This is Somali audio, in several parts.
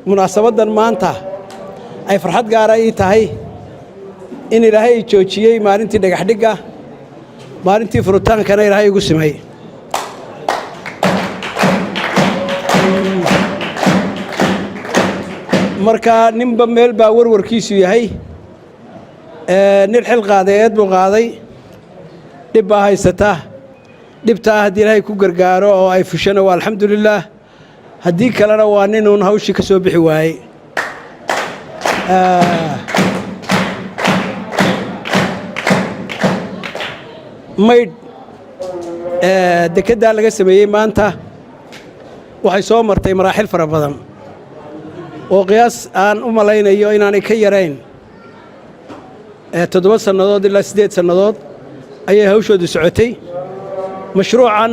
munaasabadan maanta ay farxad gaar ah ii tahay in Ilaahay joojiyay maalintii dhagax dhigga maalintii furutaankana Ilaahay igu simay marka ninba meel baa warwarkiisu yahay nin xil qaadeed buu qaaday dib baa haysata dhibtaa haddii Ilaahay ku gargaaro oo ay fushana waa alxamdulillaah haddii kalena waa ninuun hawshii ka soo bixi waayey maydh dekeddaa laga sameeyey maanta waxay soo martay maraaxil fara badan oo qiyaas aan u malaynayo inaanay ka yarayn 7 sannadood ilaa 8 sannadood ayay hawshoodu socotay mashruucan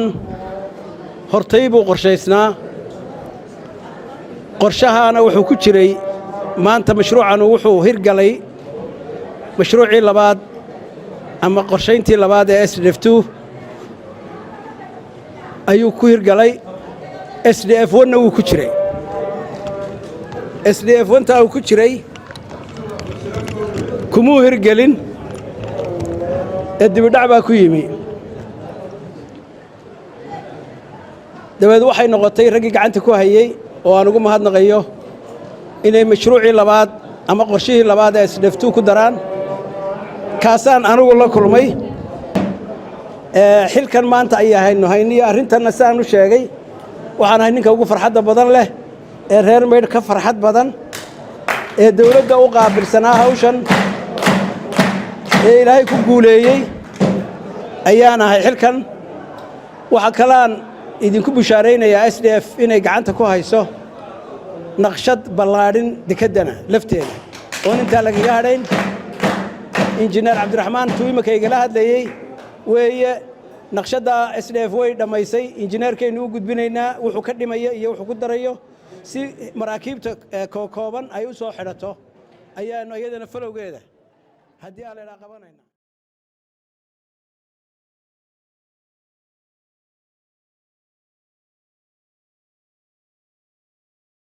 hortay buu qorshaysnaa qorshahaana wuxuu ku jiray maanta mashruucan wuxuu hirgalay mashruucii labaad ama qorshayntii labaad ee SDF2 ayuu ku hirgalay SDF1na wuu ku jiray SDF1ta uu ku jiray kumuu hirgelin dibidhac baa ku yimi dabeed waxay noqotay raggii gacanta ku hayay oo aan ugu mahadnaqayo inay mashruucii labaad ama qorshihii labaad ee SDF2 ku daraan kaasaan anigu la kulmay xilkan maanta ay hayniyo arrintanna saan u sheegay waxaan ahay ninka ugu farxadda badan leh ee reer maydh ka farxad badan ee dawladda u qaabilsanaa hawshan ee Ilaahay ku guuleeyey ayaan ahay xilkan waxa kalaan idinku bushaaraynayaa SDF inay gacanta ku hayso naqshad ballaadhin dekeddana lafteeda oo inta lagaga hadhayn injineer Cabdiraxmaan tuimaka igala hadlayay weeye naqshadda SDF way dhamaysay injineerkeenu u gudbinaynaa wuxuu ka dhimayo iyo wuxuu ku darayo si maraakiibta kooban ay u soo xidhato ayaanu iyadana falowgeeda haddii aan la qabanayna